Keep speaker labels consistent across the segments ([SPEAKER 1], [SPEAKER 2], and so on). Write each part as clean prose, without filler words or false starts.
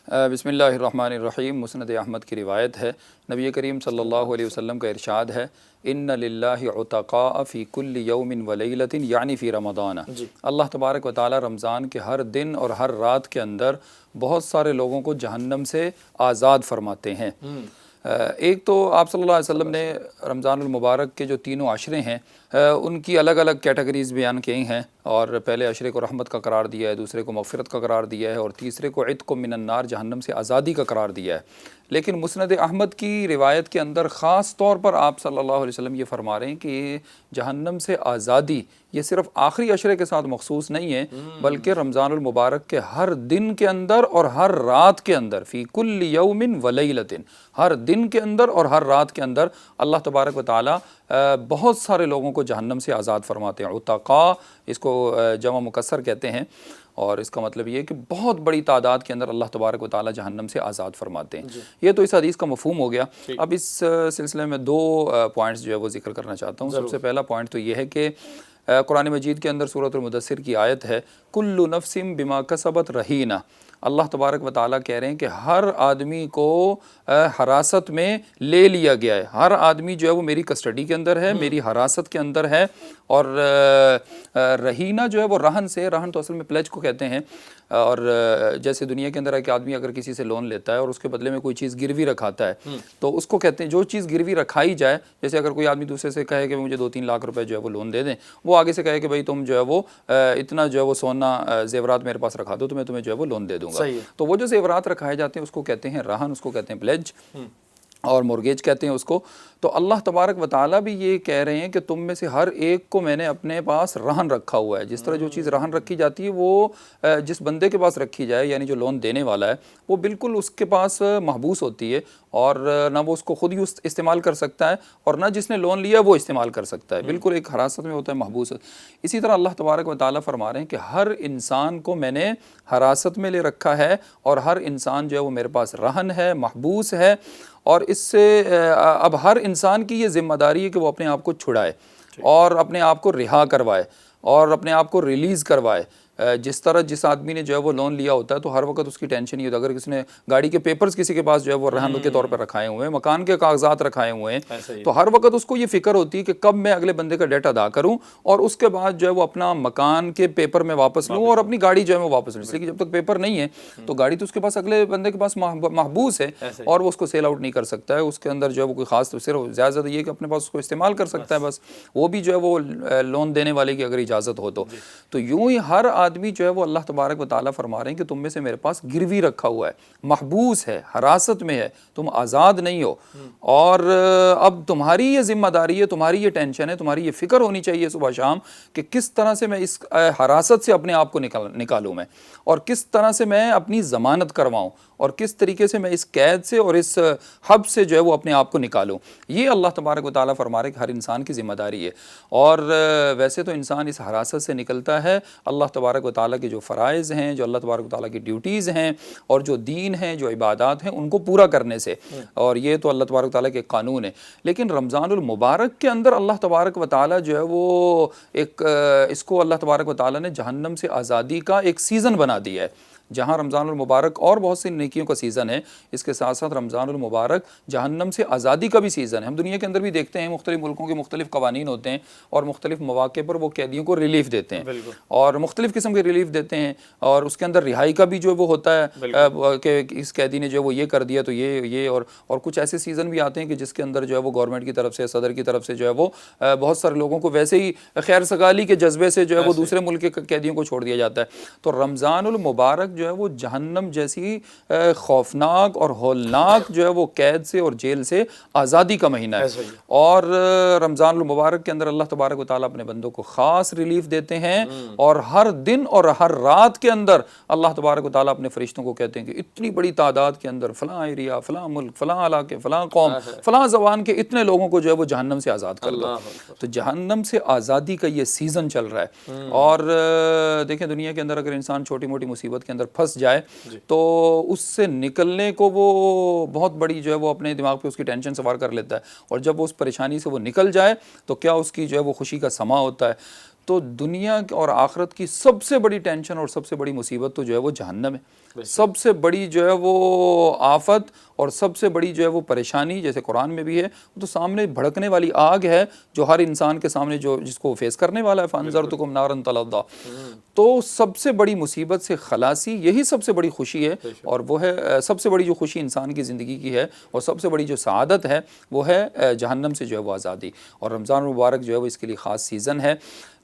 [SPEAKER 1] بسم اللہ الرحمن الرحیم۔ مسند احمد کی روایت ہے، نبی کریم صلی اللہ علیہ وسلم کا ارشاد ہے، ان للہ عتقاء فی کل یوم ولیلۃ یعنی فی رمضان۔ اللہ تبارک و تعالی رمضان کے ہر دن اور ہر رات کے اندر بہت سارے لوگوں کو جہنم سے آزاد فرماتے ہیں۔ ایک تو آپ صلی اللہ علیہ وسلم نے رمضان المبارک کے جو تینوں عشرے ہیں ان کی الگ الگ کیٹیگریز بیان کی ہیں، اور پہلے عشرے کو رحمت کا قرار دیا ہے، دوسرے کو مغفرت کا قرار دیا ہے، اور تیسرے کو عتق من النار جہنم سے آزادی کا قرار دیا ہے۔ لیکن مسند احمد کی روایت کے اندر خاص طور پر آپ صلی اللہ علیہ وسلم یہ فرما رہے ہیں کہ جہنم سے آزادی یہ صرف آخری عشرے کے ساتھ مخصوص نہیں ہے، بلکہ رمضان المبارک کے ہر دن کے اندر اور ہر رات کے اندر، فی کل یوم ولیلۃ، ہر دن کے اندر اور ہر رات کے اندر اللہ تبارک و تعالی بہت سارے لوگوں کو جہنم سے آزاد فرماتے ہیں۔ عتقاء اس کو جمع مکسر کہتے ہیں، اور اس کا مطلب یہ ہے کہ بہت بڑی تعداد کے اندر اللہ تبارک و تعالی جہنم سے آزاد فرماتے ہیں۔ یہ تو اس حدیث کا مفہوم ہو گیا۔ اب اس سلسلے میں دو پوائنٹس جو ہے وہ ذکر کرنا چاہتا ہوں۔ سب سے پہلا پوائنٹ تو یہ ہے کہ قرآن مجید کے اندر سورۃ المدثر کی آیت ہے، کل نفس بما کسبت رہینہ۔ اللہ تبارک و تعالیٰ کہہ رہے ہیں کہ ہر آدمی کو حراست میں لے لیا گیا ہے، ہر آدمی جو ہے وہ میری کسٹڈی کے اندر ہے، میری حراست کے اندر ہے۔ اور رہینہ جو ہے وہ رہن سے، رہن تو اصل میں پلیج کو کہتے ہیں، اور جیسے دنیا کے اندر ہے کہ آدمی اگر کسی سے لون لیتا ہے اور اس کے بدلے میں کوئی چیز گروی رکھاتا ہے تو اس کو کہتے ہیں، جو چیز گروی رکھائی جائے، جیسے اگر کوئی آدمی دوسرے سے کہے کہ مجھے 2-3 لاکھ روپے جو ہے وہ لون دے دیں، وہ آگے سے کہے کہ بھائی تم جو ہے وہ اتنا جو ہے وہ سونا زیورات میرے پاس رکھا دو تو میں تمہیں جو ہے وہ لون دے دوں گا۔ تو وہ جو زیورات رکھائے جاتے ہیں اس کو کہتے ہیں رہن، اس کو کہتے ہیں پلیج، اور مورگیج کہتے ہیں اس کو۔ تو اللہ تبارک و تعالیٰ بھی یہ کہہ رہے ہیں کہ تم میں سے ہر ایک کو میں نے اپنے پاس رہن رکھا ہوا ہے۔ جس طرح جو چیز رہن رکھی جاتی ہے وہ جس بندے کے پاس رکھی جائے، یعنی جو لون دینے والا ہے، وہ بالکل اس کے پاس محبوس ہوتی ہے، اور نہ وہ اس کو خود ہی استعمال کر سکتا ہے، اور نہ جس نے لون لیا وہ استعمال کر سکتا ہے، بالکل ایک حراست میں ہوتا ہے، محبوس۔ اسی طرح اللہ تبارک و تعالیٰ فرما رہے ہیں کہ ہر انسان کو میں نے حراست میں لے رکھا ہے، اور ہر انسان جو ہے وہ میرے پاس رہن ہے، محبوس ہے، اور اس سے اب ہر انسان کی یہ ذمہ داری ہے کہ وہ اپنے آپ کو چھڑائے اور اپنے آپ کو رہا کروائے اور اپنے آپ کو ریلیز کروائے۔ جس طرح جس آدمی نے جو ہے وہ لون لیا ہوتا ہے تو ہر وقت اس کی ٹینشن نہیں ہوتا، اگر کسی نے گاڑی کے پیپرز کسی کے پاس جو ہے وہ رہن کے طور پر رکھائے ہوئے ہیں، مکان کے کاغذات رکھائے ہوئے ہیں، تو ہر وقت اس کو یہ فکر ہوتی ہے کہ کب میں اگلے بندے کا ڈیٹ ادا کروں اور اس کے بعد جو ہے وہ اپنا مکان کے پیپر میں واپس لوں اور اپنی گاڑی جو ہے وہ واپس لوں، اس لیے کہ جب تک پیپر نہیں ہے تو گاڑی تو اس کے پاس اگلے بندے کے پاس محبوس ہے اور وہ اس کو سیل آؤٹ نہیں کر سکتا ہے۔ اس کے اندر جو ہے وہ کوئی خاص صرف زیادہ زیادہ یہ کہ اپنے پاس اس کو استعمال کر سکتا ہے بس، وہ بھی جو ہے وہ لون دینے والے کی اگر اجازت ہو تو یوں ہی ہر آدمی جو ہے وہ اللہ تبارک و تعالیٰ فرما رہے ہیں کہ تم میں سے میرے پاس گروی رکھا ہوا ہے، محبوس ہے، حراست میں ہے، تم آزاد نہیں ہو، اور اب تمہاری یہ ذمہ داری ہے، تمہاری یہ ٹینشن ہے، تمہاری یہ فکر ہونی چاہیے صبح شام کہ کس طرح سے میں اس حراست سے اپنے آپ کو نکالوں میں، اور کس طرح سے میں اپنی ضمانت کرواؤں، اور کس طریقے سے میں اس قید سے اور اس حب سے جو ہے وہ اپنے آپ کو نکالوں۔ یہ اللہ تبارک و تعالیٰ فرما رہے ہیں کہ ہر انسان کی ذمہ داری ہے۔ اور ویسے تو انسان اس حراست سے نکلتا ہے اللہ تبارک و تعالیٰ کے جو فرائض ہیں، جو اللہ تبارک و تعالیٰ کی ڈیوٹیز ہیں، اور جو دین ہیں، جو عبادات ہیں، ان کو پورا کرنے سے، اور یہ تو اللہ تبارک و تعالیٰ کے قانون ہے۔ لیکن رمضان المبارک کے اندر اللہ تبارک و تعالیٰ جو ہے وہ ایک اس کو اللہ تبارک و تعالیٰ نے جہنم سے آزادی کا ایک سیزن بنا دیا ہے۔ جہاں رمضان المبارک اور بہت سی نیکیوں کا سیزن ہے، اس کے ساتھ ساتھ رمضان المبارک جہنم سے آزادی کا بھی سیزن ہے۔ ہم دنیا کے اندر بھی دیکھتے ہیں مختلف ملکوں کے مختلف قوانین ہوتے ہیں، اور مختلف مواقع پر وہ قیدیوں کو ریلیف دیتے ہیں، اور مختلف قسم کے ریلیف دیتے ہیں، اور اس کے اندر رہائی کا بھی جو وہ ہوتا ہے کہ اس قیدی نے جو وہ یہ کر دیا تو یہ اور کچھ ایسے سیزن بھی آتے ہیں کہ جس کے اندر جو ہے وہ گورنمنٹ کی طرف سے، صدر کی طرف سے جو ہے وہ بہت سارے لوگوں کو ویسے ہی خیر سگالی کے جذبے سے جو ہے وہ دوسرے ملک کے قیدیوں کو چھوڑ دیا جاتا ہے۔ تو رمضان المبارک جو ہے وہ جہنم جیسی خوفناک اور ہولناک جو ہے وہ قید سے اور جیل سے آزادی کا مہینہ ہے، اور رمضان المبارک کے اندر اللہ تبارک و تعالیٰ اپنے بندوں کو خاص ریلیف دیتے ہیں، اور ہر دن اور ہر رات کے اندر اللہ تبارک و تعالیٰ اپنے فرشتوں کو کہتے ہیں کہ اتنی بڑی تعداد کے اندر فلاں ایریا، فلاں ملک، فلاں علاقے، فلاں قوم، فلاں زبان کے اتنے لوگوں کو جو ہے وہ جہنم سے آزاد کر دو۔ تو جہنم سے آزادی کا یہ سیزن چل رہا ہے، اور دیکھیں دنیا کے اندر اگر انسان چھوٹی موٹی مصیبت کے اندر پھنس جائے تو اس سے نکلنے کو وہ بہت بڑی جو ہے وہ اپنے دماغ پہ اس کی ٹینشن سوار کر لیتا ہے، اور جب وہ اس پریشانی سے وہ نکل جائے تو کیا اس کی جو ہے وہ خوشی کا سما ہوتا ہے۔ تو دنیا اور آخرت کی سب سے بڑی ٹینشن اور سب سے بڑی مصیبت تو جو ہے وہ جہنم ہے، سب سے بڑی جو ہے وہ آفت اور سب سے بڑی جو ہے وہ پریشانی، جیسے قرآن میں بھی ہے، وہ تو سامنے بھڑکنے والی آگ ہے جو ہر انسان کے سامنے جس کو فیس کرنے والا ہے، فَأَنذَرْتُكُمْ نَارًا تَلَظَّىٰ۔ تو سب سے بڑی مصیبت سے خلاصی یہی سب سے بڑی خوشی ہے، اور وہ ہے سب سے بڑی جو خوشی انسان کی زندگی کی ہے اور سب سے بڑی جو سعادت ہے وہ ہے جہنم سے جو ہے وہ آزادی۔ اور رمضان المبارک جو ہے وہ اس کے لیے خاص سیزن ہے۔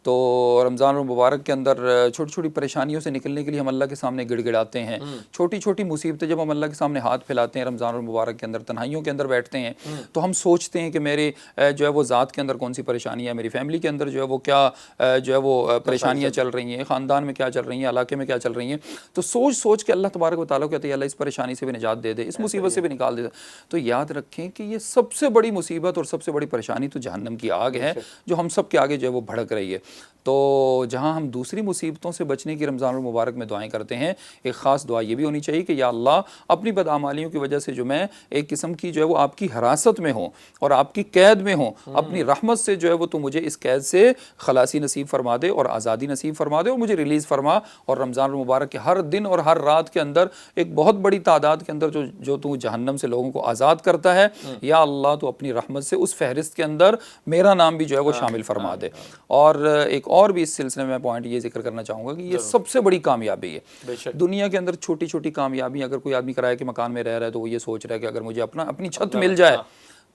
[SPEAKER 1] تو رمضان المبارک کے اندر چھوٹی چھوٹی پریشانیوں سے نکلنے کے لیے ہم اللہ کے سامنے گڑ گڑاتے ہیں، چھوٹی چھوٹی مصیبتیں جب ہم اللہ کے سامنے ہاتھ پھیلاتے ہیں رمضان المبارک کے اندر، تنہائیوں کے اندر بیٹھتے ہیں، تو ہم سوچتے ہیں کہ میرے جو ہے وہ ذات کے اندر کون سی پریشانی ہے، میری فیملی کے اندر جو ہے وہ کیا جو ہے وہ پریشانیاں چل رہی ہیں، خاندان میں کیا چل رہی ہیں، علاقے میں کیا چل رہی ہیں، تو سوچ سوچ کے اللہ تبارک و تعالیٰ کہتے ہیں اللہ اس پریشانی سے بھی نجات دے دے، اس مصیبت سے بھی نکال دے۔ تو یاد رکھیں کہ یہ سب سے بڑی مصیبت اور سب سے بڑی پریشانی تو جہنم کی آگ ہے جو ہم سب کے آگے جو ہے وہ بھڑک رہی ہے۔ تو جہاں ہم دوسری مصیبتوں سے بچنے کی رمضان المبارک میں دعائیں کرتے ہیں، ایک خاص دعا یہ بھی ہونی چاہیے کہ یا اللہ اپنی بدعمالیوں کی وجہ سے جو میں ایک قسم کی جو ہے وہ آپ کی حراست میں ہوں اور آپ کی قید میں ہوں، اپنی رحمت سے جو ہے وہ تو مجھے اس قید سے خلاصی نصیب فرما دے اور آزادی نصیب فرما دے اور مجھے ریلیز فرما، اور رمضان المبارک کے ہر دن اور ہر رات کے اندر ایک بہت بڑی تعداد کے اندر جو تو جہنم سے لوگوں کو آزاد کرتا ہے، یا اللہ تو اپنی رحمت سے اس فہرست کے اندر میرا نام بھی جو ہے وہ شامل فرما دے۔ اور ایک اور بھی اس سلسلے میں پوائنٹ یہ ذکر کرنا چاہوں گا کہ یہ سب سے بڑی کامیابی ہے دنیا کے اندر، چھوٹی چھوٹی کامیابی۔ اگر کوئی آدمی کرائے کے مکان میں رہ رہا ہے تو وہ یہ سوچ رہا ہے کہ اگر مجھے اپنی چھت مل جائے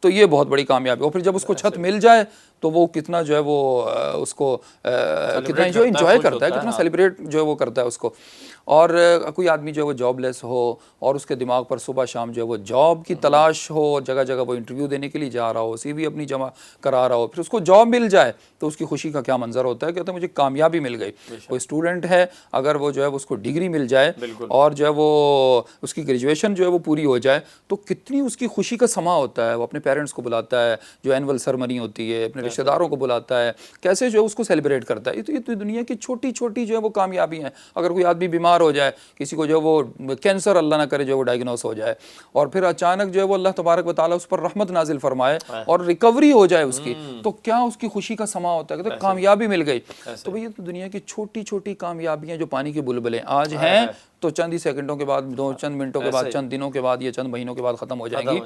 [SPEAKER 1] تو یہ بہت بڑی کامیابی، اور پھر جب اس کو چھت مل جائے تو وہ کتنا جو ہے وہ اس کو کتنا انجوائے کرتا ہے، کتنا سیلیبریٹ جو ہے وہ کرتا ہے اس کو۔ اور کوئی آدمی جو ہے وہ جاب لیس ہو اور اس کے دماغ پر صبح شام جو ہے وہ جاب کی تلاش ہو، جگہ جگہ وہ انٹرویو دینے کے لیے جا رہا ہو، سی وی اپنی جمع کرا رہا ہو، پھر اس کو جاب مل جائے تو اس کی خوشی کا کیا منظر ہوتا ہے، کہتا ہے مجھے کامیابی مل گئی۔ کوئی اسٹوڈنٹ ہے اگر وہ جو ہے اس کو ڈگری مل جائے اور جو ہے وہ اس کی گریجویشن جو ہے وہ پوری ہو جائے تو کتنی اس کی خوشی کا سما ہوتا ہے، وہ اپنے پیرنٹس کو بلاتا ہے، جو اینول سرمنی ہوتی ہے، اپنے رشتہ داروں کو بلاتا ہے، کیسے جو ہے اس کو سیلیبریٹ کرتا ہے۔ یہ تو دنیا کی چھوٹی چھوٹی جو ہے وہ کامیابی ہیں۔ اگر کوئی آدمی بیمار ہو جائے، کسی کو جو ہے وہ کینسر اللہ نہ کرے جو وہ ڈائگنوس ہو جائے، اور پھر اچانک جو ہے وہ اللہ تبارک و تعالیٰ اس پر رحمت نازل فرمائے اور ریکوری ہو جائے اس کی، تو کیا اس کی خوشی کا سما ہوتا ہے کہ کامیابی مل گئی۔ تو بھئی یہ تو دنیا کی چھوٹی چھوٹی کامیابیاں جو پانی کے بلبلیں آج ہیں تو چند ہی سیکنڈوں کے بعد، چند منٹوں کے بعد، چند دنوں کے بعد یا چند مہینوں کے بعد ختم ہو جائیں گی۔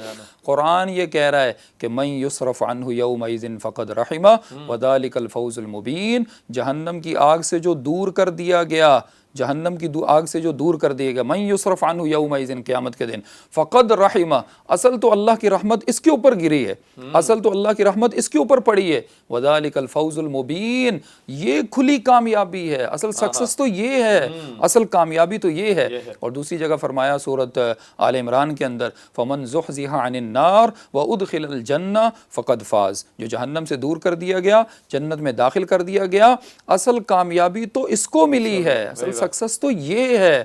[SPEAKER 1] قرآن یہ کہہ رہا ہے کہ من یصرف عنہ یومئذ فقد رحمہ وذلک الفوز المبین، جہنم کی آگ سے جو دور کر دیا گیا، جہنم کی آگ سے جو دور کر دیا گیا، من یصرف عنہ یومئذ، قیامت کے دن، فقد رحمہ، اصل تو اللہ کی رحمت اس کے اوپر گری ہے، اصل تو اللہ کی رحمت اس کے اوپر پڑی ہے، وذالک الفوز المبین، یہ کھلی کامیابی ہے، اصل سکسس تو یہ ہے، اصل کامیابی تو یہ ہے۔ اور دوسری جگہ فرمایا سورۃ آل عمران کے اندر فمن زحزح عن النار وادخل الجنہ فقد فاز، جو جہنم سے دور کر دیا گیا، جنت میں داخل کر دیا گیا، اصل کامیابی تو اس کو ملی ہے، اصل سکسس تو یہ ہے۔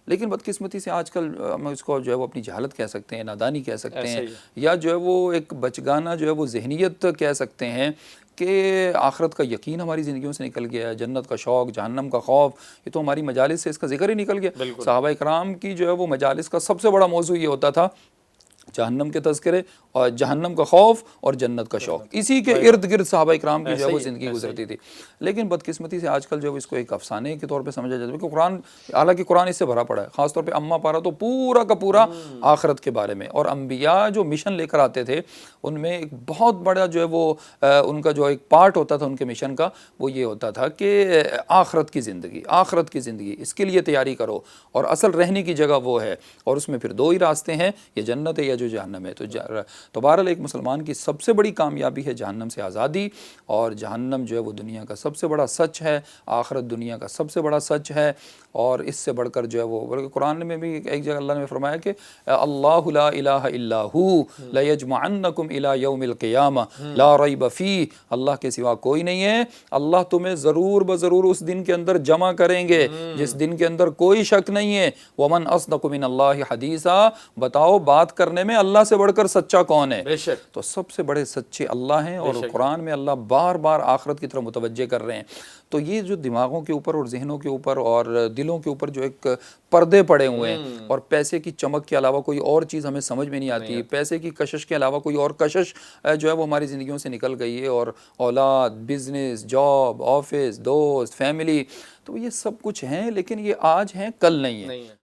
[SPEAKER 1] لیکن بدقسمتی سے آج کل ہم اس کو جو ہے وہ اپنی جہالت کہہ سکتے ہیں، نادانی کہہ سکتے ہیں، یا جو ہے وہ ایک بچگانہ جو ہے وہ ذہنیت کہہ سکتے ہیں کہ آخرت کا یقین ہماری زندگیوں سے نکل گیا ہے، جنت کا شوق، جہنم کا خوف، یہ تو ہماری مجالس سے اس کا ذکر ہی نکل گیا۔ صحابہ اکرام کی جو ہے وہ مجالس کا سب سے بڑا موضوع یہ ہوتا تھا جہنم کے تذکرے اور جہنم کا خوف اور جنت کا شوق، اسی کے ارد گرد صحابہ اکرام کی جو ہے وہ زندگی گزرتی تھی۔ لیکن بدقسمتی سے آج کل جو ہے اس کو ایک افسانے کے طور پہ سمجھا جاتا ہے کہ قرآن، حالانکہ قرآن اس سے بھرا پڑا ہے، خاص طور پہ اما پارا تو پورا کا پورا آخرت کے بارے میں، اور انبیاء جو مشن لے کر آتے تھے ان میں ایک بہت بڑا جو ہے وہ ان کا جو ایک پارٹ ہوتا تھا ان کے مشن کا، وہ یہ ہوتا تھا کہ آخرت کی زندگی، آخرت کی زندگی، اس کے لیے تیاری کرو، اور اصل رہنے کی جگہ وہ ہے، اور اس میں پھر دو ہی راستے ہیں، یا جنت ہے یا جو جہنم ہے۔ تو بہرحال ایک مسلمان کی سب سے بڑی کامیابی ہے جہنم سے آزادی، اور جہنم جو ہے وہ دنیا کا سب سے بڑا سچ ہے، آخرت دنیا کا سب سے بڑا سچ ہے، اور اس سے بڑھ کر جو ہے وہ بلکہ قرآن میں بھی ایک جگہ اللہ نے فرمایا کہ اللہ لا الہ الا ہو لیجمعنکم الی یوم القیامہ لا ریب فیہ، اللہ کے سوا کوئی نہیں ہے، اللہ تمہیں ضرور بضرور اس دن کے اندر جمع کریں گے جس دن کے اندر کوئی شک نہیں ہے۔ ومن اصدق من اللہ حدیثا، بتاؤ بات کرنے میں میں اللہ سے بڑھ کر سچا کون ہے؟
[SPEAKER 2] بے شک
[SPEAKER 1] تو سب سے بڑے سچے اللہ ہیں، اور قرآن میں اللہ بار بار آخرت کی طرف متوجہ کر رہے ہیں۔ تو یہ جو دماغوں کے اوپر اور ذہنوں کے اوپر اور دلوں کے اوپر جو ایک پردے پڑے ہوئے ہیں، اور پیسے کی چمک کے علاوہ کوئی اور چیز ہمیں سمجھ میں نہیں آتی، پیسے کی کشش کے علاوہ کوئی اور کشش جو ہے وہ ہماری زندگیوں سے نکل گئی ہے، اور اولاد، بزنس، جاب، آفس، دوست، فیملی، تو یہ سب کچھ ہیں، لیکن یہ آج ہیں، کل نہیں ہے۔